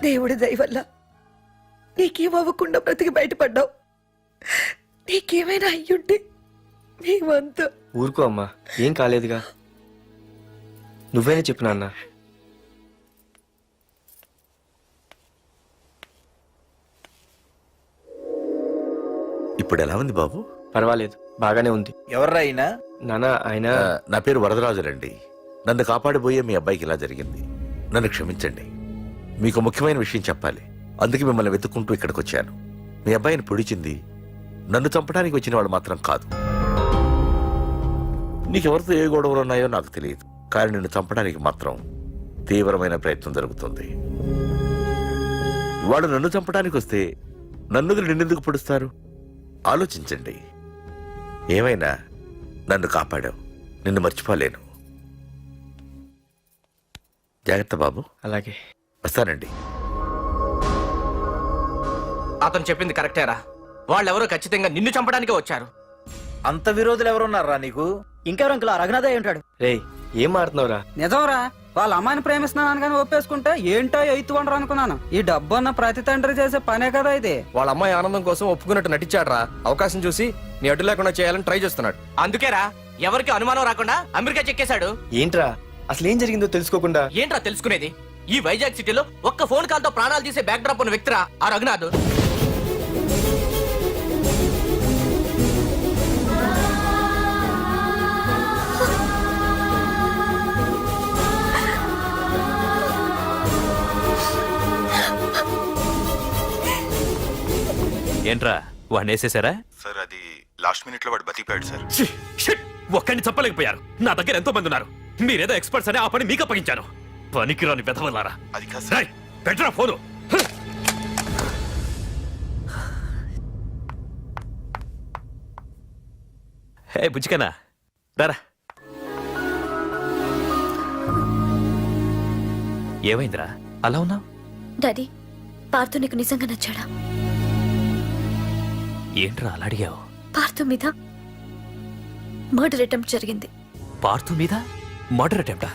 దేవుడి దయ వల్ల నీకేం అవ్వకుండా బ్రతికి బయటపడ్డావు. నీకేమైనా అయ్యుంటే మేమంతా. ఊరుకో అమ్మా, ఏం కాలేదుగా. నువ్వేనే చెప్పు నాన్న. ఇప్పుడు ఎలా ఉంది బాబు? పర్వాలేదు, బాగానే ఉంది. ఎవర్రా అయినా? నాన్న ఆయన నా పేరు వరదరాజులండి. నన్ను కాపాడిపోయే మీ అబ్బాయికి ఇలా జరిగింది. నన్ను క్షమించండి. మీకు ముఖ్యమైన విషయం చెప్పాలి. అందుకే మిమ్మల్ని వెతుక్కుంటూ ఇక్కడికి వచ్చాను. మీ అబ్బాయిని పొడిచింది నన్ను చంపడానికి వచ్చిన వాళ్ళు మాత్రం కాదు. నీకెవరితో ఏ గొడవలు ఉన్నాయో నాకు తెలియదు, కానీ నిన్ను చంపడానికి మాత్రం తీవ్రమైన ప్రయత్నం జరుగుతుంది. వాడు నన్ను చంపడానికి వస్తే నన్ను నిన్నెందుకు పొడుస్తారు? ఆలోచించండి. ఏమైనా నన్ను కాపాడావు, నిన్ను మర్చిపోలేను. జాగ్రత్త బాబు. అలాగే, వస్తానండి. అతను చెప్పింది కరెక్టేరా. వాళ్ళెవరో ఖచ్చితంగా నిన్ను చంపడానికే వచ్చారు. అంత విరోధులు ఎవరున్నారా నీకు? ఇంకెవరు అంకుల్? రఘునాథ్ అయి ఉంటాడు. రేయ్, ఏం మారుతున్నావురా? నిజంరా, వాళ్ళ అమ్మాయిని ప్రేమిస్తున్నాను కానీ ఒప్పేసుకుంటే ఏంటో ఎయిత్ వండర్ అనుకున్నాను. ఈ డబ్బు అన్న ప్రతి తండ్రి చేసే పనే కదా ఇది. వాళ్ళ అమ్మాయి ఆనందం కోసం ఒప్పుకున్నట్టు నటించాడ్రా. అవకాశం చూసి నీ అడ్డు లేకుండా చేయాలని ట్రై చేస్తున్నాడు. అందుకేరా ఎవరికి అనుమానం రాకుండా అమెరికా చెక్కేశాడు. ఏంట్రా అసలు ఏం జరిగిందో తెలుసుకోకుండా? ఏంట్రా తెలుసుకునేది? ఈ వైజాగ్ సిటీలో ఒక్క ఫోన్ కాల్ తో ప్రాణాలు తీసే బ్యాక్ డ్రాప్ ఉన్న వ్యక్తిరా ఆ రఘునాథ్. ఏంట్రా వాడిని వేసేసారా? సార్ అది లాస్ట్ మినిట్ లో వాడు బతికిపోయాడు సార్. ఒక్కడిని చెప్పలేకపోయారు. నా దగ్గర ఎంతో మంది ఉన్నారు. మీరేదో ఎక్స్పర్ట్స్ అని ఆ పని మీకు అప్పగించాను. పనికిరాని వెధవలారా. అది కాదు సార్. పెట్టరా ఫోను. హే బుజ్జికన్నా, రారా. ఏమైందిరా అలా ఉన్నావు? డాడీ, పార్థు నీకు నిజంగా నచ్చాడా? ఏంట్రా అలా అడిగావు? పార్థు మీద మర్డర్ అటెంప్ట్ జరిగింది. పార్థు మీద మర్డర్ అటెంప్టా?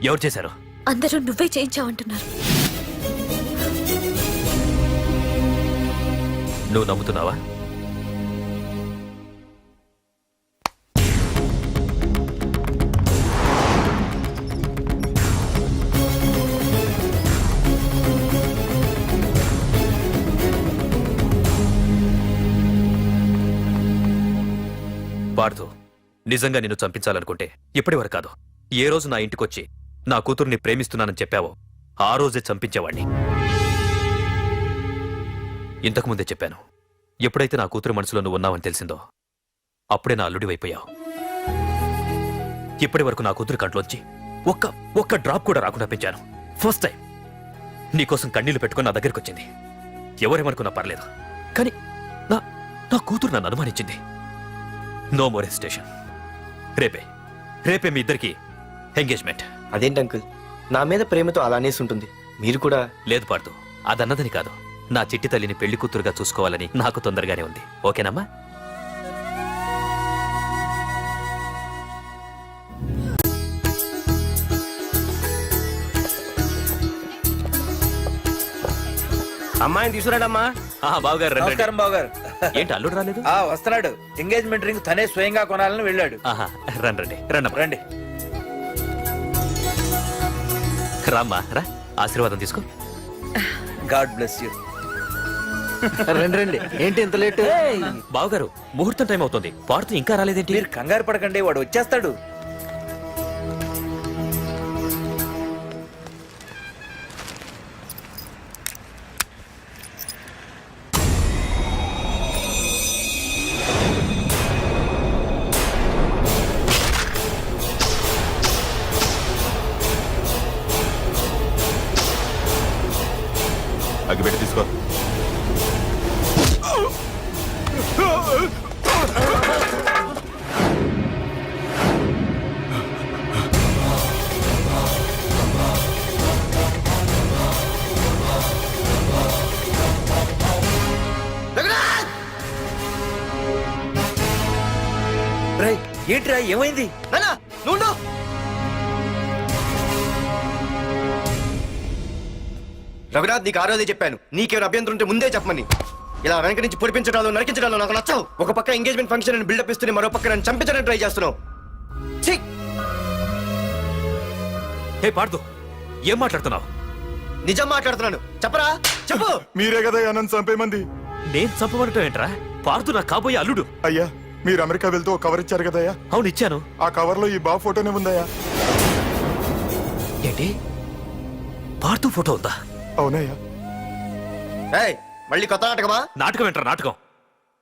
ఎవరు చేశారు? అందరూ నువ్వే చేయించావంటున్నారు. నువ్వు నమ్ముతున్నావా? పార్థు, నిజంగా నిన్ను చంపించాలనుకుంటే ఇప్పటి వరకు కాదు, ఏ రోజు నా ఇంటికొచ్చి నా కూతుర్ని ప్రేమిస్తున్నానని చెప్పావో ఆ రోజే చంపించేవాణ్ణి. ఇంతకుముందే చెప్పాను, ఎప్పుడైతే నా కూతురు మనసులో నువ్వు ఉన్నావని తెలిసిందో అప్పుడే నా అల్లుడివైపోయావు. ఇప్పటి వరకు నా కూతురు కంట్లోంచి ఒక్క డ్రాప్ కూడా రాకుండా పెంచాను. ఫస్ట్ టైం నీకోసం కన్నీళ్లు పెట్టుకుని నా దగ్గరికి వచ్చింది. ఎవరేమనుకున్నా పర్లేదు, కానీ నా కూతురు నన్ను అనుమానించింది. No more hesitation. రేపే మీ ఇద్దరికి ఎంగేజ్మెంట్. అదేంటి అంకుల్, నా మీద ప్రేమతో అలానేసి ఉంటుంది. మీరు కూడా? లేదు పార్థు, అదన్నదని కాదు. నా చిట్టి తల్లిని పెళ్లి కూతురుగా చూసుకోవాలని నాకు తొందరగానే ఉంది. ఓకేనమ్మా? అమ్మాయిని తీసుకురాడమ్మా. బావగారు రండి. నమస్కారం బావగారు. ఏంటి అల్లుడు రాలేదు? వస్తున్నాడు. ఎంగేజ్మెంట్ రింగ్ తనే స్వయంగా కొనాలని వెళ్ళాడు. రండి రండి. రామ్మా రా, ఆశీర్వాదం తీసుకో. God bless you. రండి. ఏంటి ఇంత లేట్? బావగారు, ముహూర్తం టైం అవుతుంది. పార్థు ఇంకా రాలేదేంటి? మీరు కంగారు పడకండి, వాడు వచ్చేస్తాడు. అగ్గిపెట్టి తీసుకో. ఏంట్రా ఏమైంది? రఘునాథ్ నీకు ఆ రోజే చెప్పాను, నీకేమైనా అభ్యంతరం ఉంటే ముందే చెప్పమని. ఇలా వెనక నుంచి పొడిపించడాలు నరికించడాలు నాకు నచ్చవు. ఒక పక్క ఎంగేజ్మెంట్ ఫంక్షన్ అని బిల్డప్ ఇస్తూనే మరో పక్క నన్ను చంపించడానికి ట్రై చేస్తున్నావు. ఛీ! హే పార్దు, ఏం మాట్లాడుతున్నావు? నిజం మాట్లాడుతున్నాను, చెప్పరా చెప్పు. మీరే కదా నన్ను చంపేమంది. నేను చంపబడటం ఏంట్రా? పార్దు నా కాబోయే అల్లుడు. అయ్యా మీరు అమెరికా వెళ్తూ ఒక కవర్ ఇచ్చారు కదయ్యా, అవును ఇచ్చాను. ఆ కవర్ లో ఈ బాబు ఫోటోనే ఉందయ్యా. ఏంటి, పార్దు ఫోటో ఉందా? అవునయ్యా. ఏయ్, మళ్ళీ కొత్త నాటకమా? నాటకం ఏంట్రా నాటకం?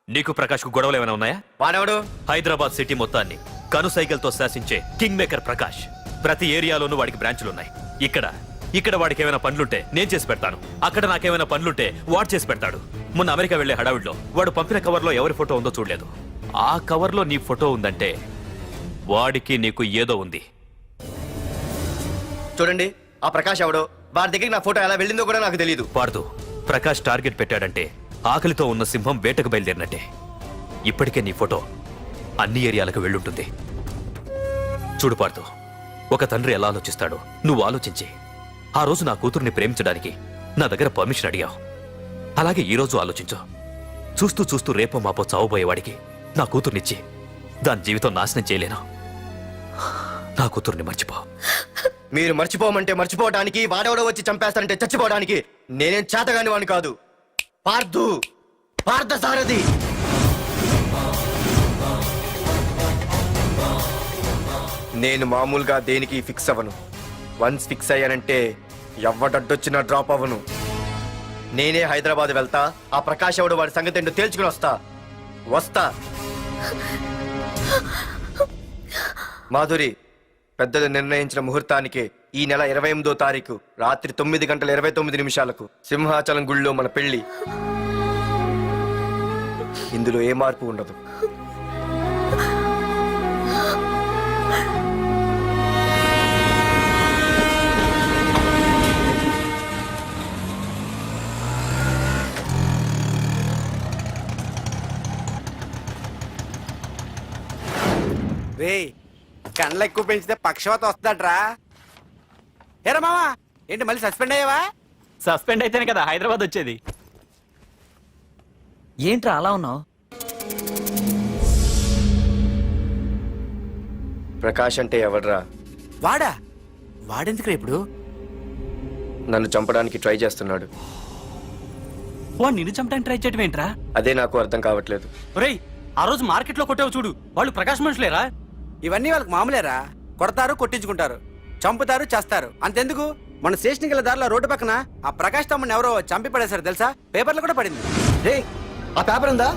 నీకు ప్రకాష్ కు గొడవలు ఏమైనా ఉన్నాయా? వాడెవడు? హైదరాబాద్ సిటీ మొత్తాన్ని కను సైకిల్తో శాసించే కింగ్ మేకర్ ప్రకాష్. ప్రతి ఏరియాలోనూ వాడికి బ్రాంచులున్నాయి. ఇక్కడ వాడికి ఏమైనా పనులుంటే నేను చేసి పెడతాను, అక్కడ నాకేమైనా పనులుంటే వాడు చేసి పెడతాడు. మొన్న అమెరికా వెళ్లే హడావిడిలో వాడు పంపిన కవర్లో ఎవరి ఫోటో ఉందో చూడలేదు. ఆ కవర్లో నీ ఫోటో ఉందంటే వాడికి నీకు ఏదో ఉంది. చూడండి, ఆ ప్రకాష్ ఎవడో, వాడి దగ్గరికి నా ఫోటో ఎలా వెళ్ళిందో కూడా నాకు తెలియదు. పార్దు, ప్రకాష్ టార్గెట్ పెట్టాడంటే ఆకలితో ఉన్న సింహం వేటకు బయలుదేరినట్టే. ఇప్పటికే నీ ఫోటో అన్ని ఏరియాలకు వెళ్ళుంటుంది. చూడు పార్దు, ఒక తండ్రి ఎలా ఆలోచిస్తాడో నువ్వు ఆలోచించి ఆ రోజు నా కూతుర్ని ప్రేమించడానికి నా దగ్గర పర్మిషన్ అడిగావు. అలాగే ఈ రోజు ఆలోచించు. చూస్తూ చూస్తూ రేపో మాపో చావబోయేవాడికి నా కూతుర్నిచ్చి దాని జీవితం నాశనం చేయలేను. నా కూతుర్ని మర్చిపో. మీరు మర్చిపోమంటే మర్చిపోవడానికి, వాడెవడో వచ్చి చంపేస్తానంటే చచ్చిపోవడానికి నేనేం చేతగాని వాడిని కాదు. పార్థసారథి. నేను మామూలుగా దేనికి ఫిక్స్ అవ్వను. వన్స్ ఫిక్స్ అయ్యానంటే ఎవ్వడడ్డొచ్చినా డ్రాప్ అవ్వను. నేనే హైదరాబాద్ వెళ్తా, ఆ ప్రకాష్ ఎవడు వాడి సంగతి ఏంటో తేల్చుకుని వస్తా. మాధురి, పెద్దలు నిర్ణయించిన ముహూర్తానికి ఈ నెల 28వ తారీఖు రాత్రి 9:29 సింహాచలం గుళ్ళో మన పెళ్లి. ఇందులో ఏ మార్పు ఉండదు. రే, కండ్లు ఎక్కువ పెంచితే పక్షవాత వస్తుందట్రా. ఏరా మావా, ఏంటి మళ్ళీ సస్పెండ్ అయ్యావా? సస్పెండ్ అయితేనే కదా హైదరాబాద్ వచ్చేది. ఏంట్రా అలా ఉన్నావు? ప్రకాష్ అంటే ఎవడ్రా? వాడెందుకురా ఇప్పుడు? నన్ను చంపడానికి ట్రై చేస్తున్నాడు. వాడు నిన్ను చంపడానికి ట్రై చేయడం ఏంట్రా? అదే నాకు అర్థం కావట్లేదు. ఒరేయ్, ఆ రోజు మార్కెట్లో కొట్టావు చూడు, వాళ్ళు ప్రకాష్ మనుషులేరా? ఇవన్నీ వాళ్ళకి మామూలేరా. కొడతారు, కొట్టించుకుంటారు, చంపుతారు, చేస్తారు. అంతెందుకు, మన స్టేషన్కి వెళ్ళే దారిలో రోడ్డు పక్కన ఆ ప్రకాష్ తమ్ముని ఎవరో చంపి పడేశారు తెలుసా? పేపర్లు కూడా పడింది. రే, ఆ పేపర్ ఉందా?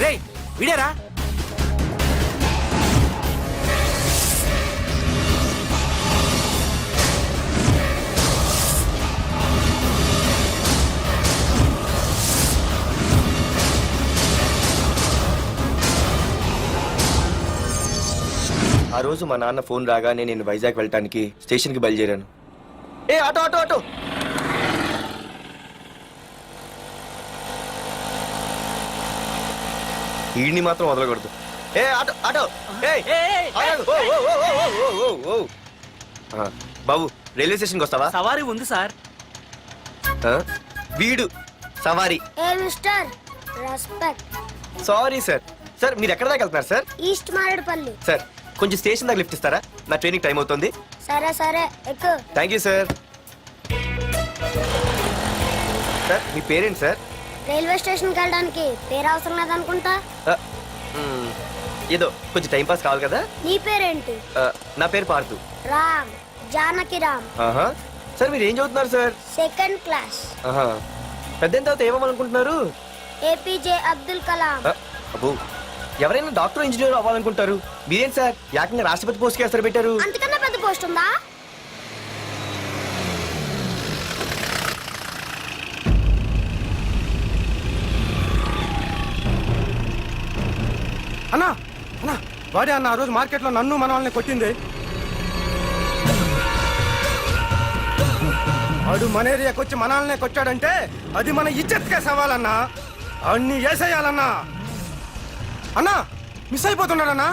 రే, విడారా? ఆ రోజు మా నాన్న ఫోన్ రాగానే నేను వైజాగ్ వెళ్ళటానికి స్టేషన్కి బయలుదేరాను. ఏ ఆటో ఆటో ఆటో! ఈడిని మాత్రం వదలకూడదు. ఏ ఆటో ఆటో! ఆగు! ఓ! బాబు, రైల్వే స్టేషన్కి వస్తావా? సవారీ ఉంది సార్. వీడు సవారీ. Sorry sir. సార్, మీరు ఎక్కడ దాకా వెళ్తున్నారు సార్? ఈస్ట్ మారేడుపల్లి. సార్, కొంచెం స్టేషన్ దాకా లిఫ్ట్ ఇస్తారా? నా ట్రైనింగ్ టైం అవుతుంది. సరే ఎక్కు. Thank you sir. సార్, మీ పేరేంటి సార్? రైల్వే స్టేషన్కి వెళ్ళడానికి పేరు అవసరం లేదనుకుంటా. ఏదో కొంచెం టైం పాస్ కావాలి కదా. నీ పేరేంటి? నా పేరు పార్థు. రామ్, జానకి రామ్. సార్, మీరు ఏం చదువుతున్నారు సార్? Second class. పెద్ద తర్వాత ఏమనుకుంటున్నారు? ఏపీజే అబ్దుల్ కలాం. అబ్బో, ఎవరైనా డాక్టర్ ఇంజనీర్ అవ్వాలనుకుంటారు. మీరేం సార్ ఏకంగా రాష్ట్రపతి పోస్ట్ కి పెట్టారు? అంతకన్నా పెద్ద పోస్ట్ ఉందా? అన్నా వాడే అన్న ఆ రోజు మార్కెట్లో నన్ను మన వాళ్ళని కొట్టింది. వాడు మన ఏరియాకి వచ్చి మనల్నే కొట్టాడంటే అది మన ఇజ్జత్కే సవాలన్నా. అన్ని వేసేయాలన్నా. అన్నా, మిస్ అయిపోతున్నాడన్నా.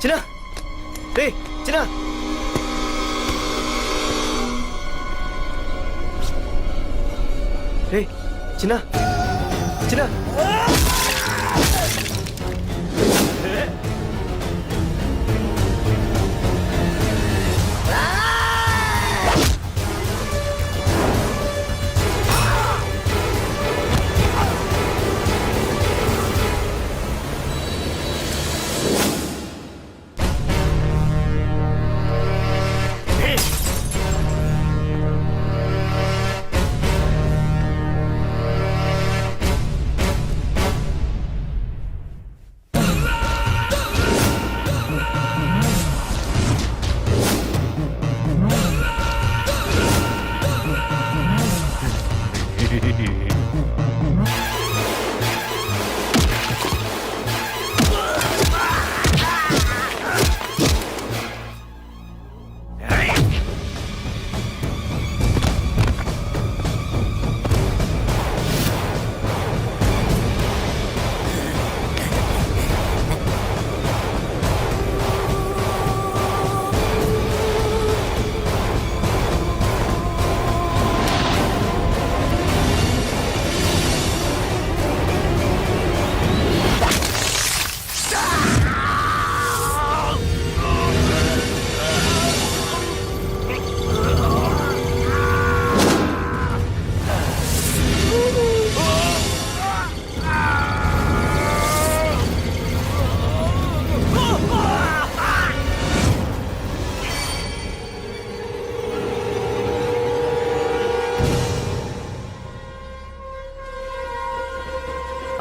చిన్న రే చిన్న రే చిన్న చిన్న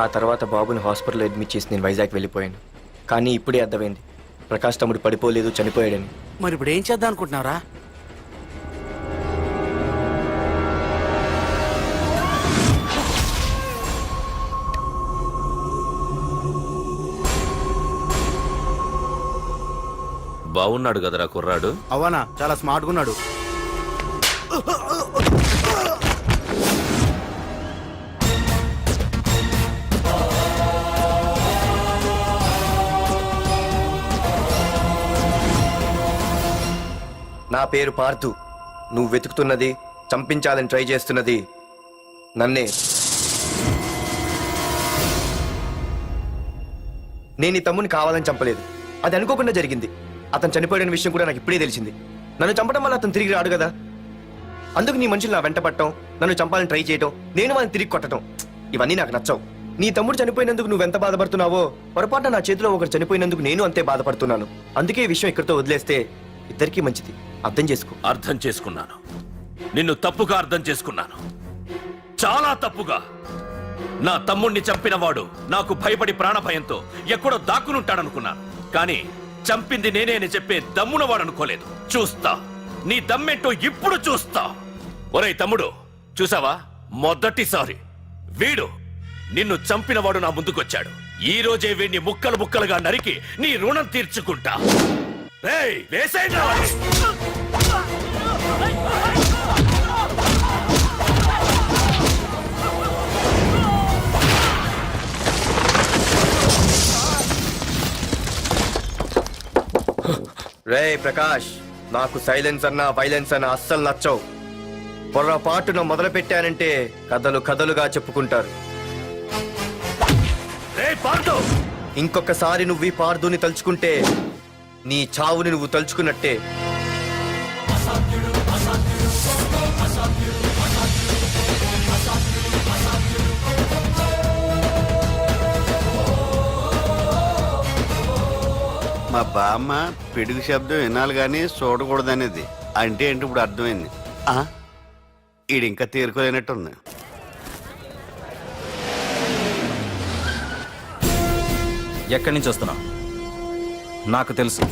ఆ తర్వాత బాబుని హాస్పిటల్లో అడ్మిట్ చేసి నేను వైజాగ్ వెళ్ళిపోయాను. కానీ ఇప్పుడే అర్థమైంది ప్రకాష్ తమ్ముడు పడిపోలేదు, చనిపోయాడని. మరి ఇప్పుడు ఏం చేద్దాం అనుకుంటున్నారా? బాగున్నాడు కదరా కుర్రాడు. అవనా చాలా స్మార్ట్గా ఉన్నాడు. నా పేరు పార్థు. నువ్వు వెతుకుతున్నది, చంపించాలని ట్రై చేస్తున్నది నన్నే. నేను ఈ తమ్ముని కావాలని చంపలేదు, అది అనుకోకుండా జరిగింది. అతను చనిపోయిన విషయం కూడా నాకు ఇప్పుడే తెలిసింది. నన్ను చంపడం వల్ల అతను తిరిగి రాడు కదా, అందుకు నీ మనుషులు నా వెంట పట్టడం, నన్ను చంపాలని ట్రై చేయటం, నేను వాళ్ళని తిరిగి కొట్టడం, ఇవన్నీ నాకు నచ్చవు. నీ తమ్ముడు చనిపోయినందుకు నువ్వెంత బాధపడుతున్నావో, పొరపాటున నా చేతిలో ఒకరు చనిపోయినందుకు నేను అంతే బాధపడుతున్నాను. అందుకే ఈ విషయం ఇక్కడితో వదిలేస్తే ఇద్దరికీ మంచిది. అర్థం చేసుకో. అర్థం చేసుకున్నాను. నిన్ను తప్పుగా అర్థం చేసుకున్నాను, చాలా తప్పుగా. నా తమ్ముణ్ణి చంపినవాడు నాకు భయపడి ప్రాణభయంతో ఎక్కడో దాక్కునుంటాడనుకున్నాను. కానీ చంపింది నేనే అని చెప్పే దమ్మునవాడు అనుకోలేదు. చూస్తా, నీ దమ్మేంటో ఇప్పుడు చూస్తా. ఒరేయ్ తమ్ముడు, చూసావా, మొదటిసారి వీడు నిన్ను చంపినవాడు నా ముందుకొచ్చాడు. ఈ రోజే వీడిని ముక్కలు ముక్కలుగా నరికి నీ రుణం తీర్చుకుంటా. రేయ్, వేసేయండిరా వాడిని. రే ప్రకాష్, నాకు సైలెన్స్ అన్నా వైలెన్స్ అన్నా అస్సలు నచ్చవు. పొరపాటున మొదలు పెట్టానంటే కథలు కథలుగా చెప్పుకుంటారు. రేయ్ పార్థు, ఇంకొకసారి నువ్వు ఈ పార్థుని తలుచుకుంటే నీ చావుని నువ్వు తలుచుకున్నట్టే. మా బామ్మ పిడుగు శబ్దం వినాలి కానీ చూడకూడదనేది. అంటే ఏంటి ఇప్పుడు అర్థమైంది. ఈడు ఇంకా తేరుకోలేనట్టుంది. ఎక్కడి నుంచి వస్తున్నావు? నాకు తెలుసు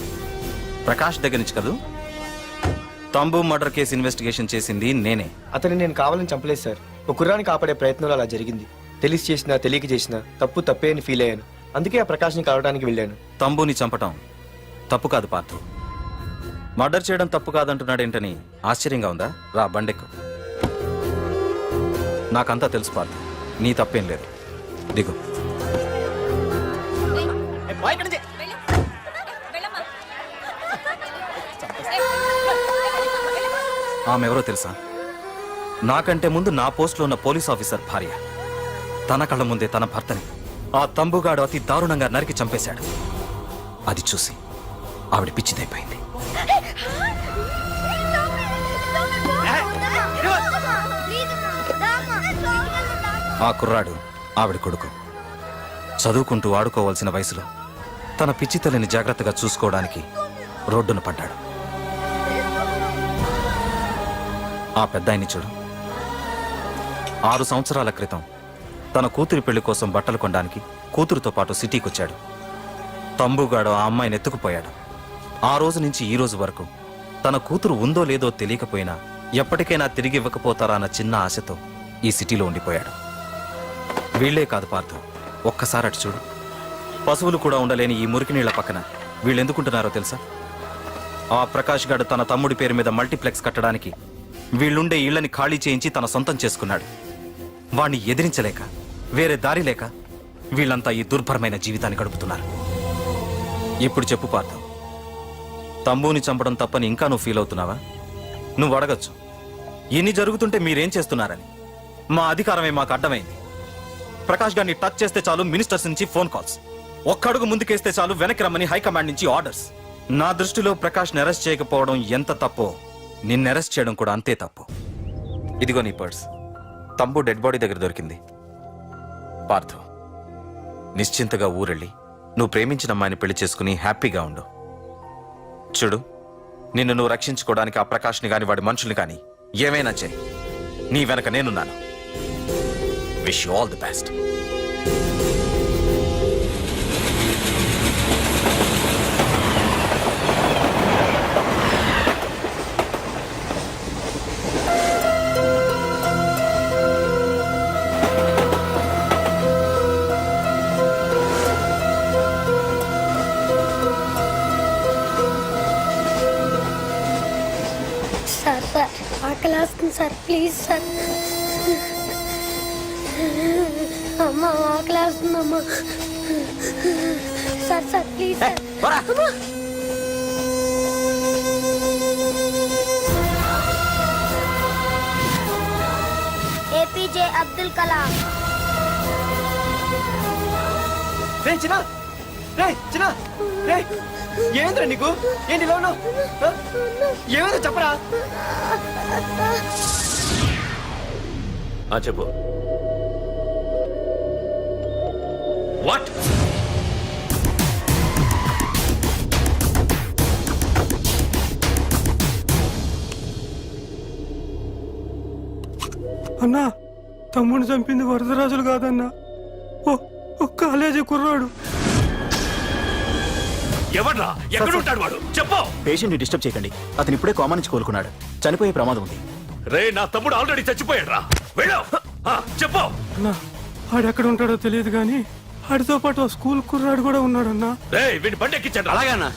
ప్రకాష్ దగ్గర నుంచి కదూ? తంబు మర్డర్ కేసు ఇన్వెస్టిగేషన్ చేసింది నేనే. అతన్ని నేను కావాలని చంపలేదు సార్. ఒక కుర్రాన్ని కాపాడే ప్రయత్నంలో అలా జరిగింది. తెలిసి చేసినా తెలియక చేసినా తప్పే అని ఫీల్ అయ్యాను. అందుకే ఆ ప్రకాష్ని కలవడానికి వెళ్ళాను. తంబుని చంపటం తప్పు కాదు పార్థు. మర్డర్ చేయడం తప్పు కాదంటున్నాడేంటని ఆశ్చర్యంగా ఉందా? రా బండెక్కు. నాకంతా తెలుసు పార్థు, నీ తప్పేం లేదు. దిగు. ఆమె ఎవరో తెలుసా? నాకంటే ముందు నా పోస్టులో ఉన్న పోలీస్ ఆఫీసర్ భార్య. తన కళ్ళ ముందే తన భర్తని ఆ తంబుగాడు అతి దారుణంగా నరికి చంపేశాడు. అది చూసి ఆవిడ పిచ్చిదైపోయింది. ఆ కుర్రాడు ఆవిడ కొడుకు. చదువుకుంటూ ఆడుకోవాల్సిన వయసులో తన పిచ్చి తల్లిని జాగ్రత్తగా చూసుకోవడానికి రోడ్డున పడ్డాడు. ఆ పెద్దాయన్ని చూడు. 6 సంవత్సరాల క్రితం తన కూతురి పెళ్లి కోసం బట్టలు కొనడానికి కూతురుతో పాటు సిటీకి వచ్చాడు. తంబుగాడు ఆ అమ్మాయిని ఎత్తుకుపోయాడు. ఆ రోజు నుంచి ఈ రోజు వరకు తన కూతురు ఉందో లేదో తెలియకపోయినా ఎప్పటికైనా తిరిగి ఇవ్వకపోతారా అన్న చిన్న ఆశతో ఈ సిటీలో ఉండిపోయాడు. వీళ్లే కాదు పార్థు, ఒక్కసారి అటు చూడు. పశువులు కూడా ఉండలేని ఈ మురికి నీళ్ల పక్కన వీళ్ళు ఎందుకుంటున్నారో తెలుసా? ఆ ప్రకాష్ గాడు తన తమ్ముడి పేరు మీద మల్టీప్లెక్స్ కట్టడానికి వీళ్ళుండే ఇళ్లని ఖాళీ చేయించి తన సొంతం చేసుకున్నాడు. వాణ్ణి ఎదిరించలేక వేరే దారి లేక వీళ్ళంతా ఈ దుర్భరమైన జీవితాన్ని గడుపుతున్నారు. ఇప్పుడు చెప్పు పార్థు, తంబుని చంపడం తప్పని ఇంకా నువ్వు ఫీల్ అవుతున్నావా? నువ్వు అడగచ్చు, ఇన్ని జరుగుతుంటే మీరేం చేస్తున్నారని. మా అధికారమే మాకు అడ్డమైంది. ప్రకాష్ గారిని టచ్ చేస్తే చాలు మినిస్టర్స్ నుంచి ఫోన్ కాల్స్, ఒక్కడుగు ముందుకేస్తే చాలు వెనక్కి రమ్మని హైకమాండ్ నుంచి ఆర్డర్స్. నా దృష్టిలో ప్రకాష్ని అరెస్ట్ చేయకపోవడం ఎంత తప్పో నిన్ను అరెస్ట్ చేయడం కూడా అంతే తప్పు. ఇదిగో నీ పర్స్. తంబు డెడ్ బాడీ దగ్గర దొరికింది. పార్థు, నిశ్చింతగా ఊరెళ్ళి నువ్వు ప్రేమించిన అమ్మాయిని పెళ్లి చేసుకుని హ్యాపీగా ఉండు. చూడు, నిన్ను నువ్వు రక్షించుకోవడానికి ఆ ప్రకాష్ని గాని వాడి మనుషుల్ని కానీ ఏమైనా చేయి. నీ వెనక నేనున్నాను. Wish you all the best. Sir sir ఆకలి వస్తుంది సార్, ప్లీజ్ సార్. అమ్మ ఆకలి వస్తుందమ్మా. Sir sir please sir. అమ్మా. ఏపీజే అబ్దుల్ కలాం. ఏంద్రా నీకు? ఏంటి ఇలా ఉన్నావు? ఏమైందో చెప్పరా? చెప్పు. వాట్? అన్నా, తమ్ముడిని చంపింది వరదరాజులు కాదన్నా, ఓ కాలేజీ కుర్రాడు. ఎవడ్రా? ఎక్కడుంటాడు వాడు? చెప్పు. పేషెంట్ ని డిస్టర్బ్ చేయకండి. అతను ఇప్పుడే కామా నుంచి కోలుకున్నాడు. చనిపోయే ప్రమాదం ఉంది. రే, నా తమ్ముడు ఆల్రెడీ చచ్చిపోయాడు రా. వెళ్ళు. చెప్పు. అన్నా, ఆడెక్కడ ఉంటాడో తెలియదు కానీ ఆడితో పాటు స్కూల్ కుర్రాడు కూడా ఉన్నాడన్నా. రే, వీడి బండి ఎక్కించండి. అలాగే అన్నా.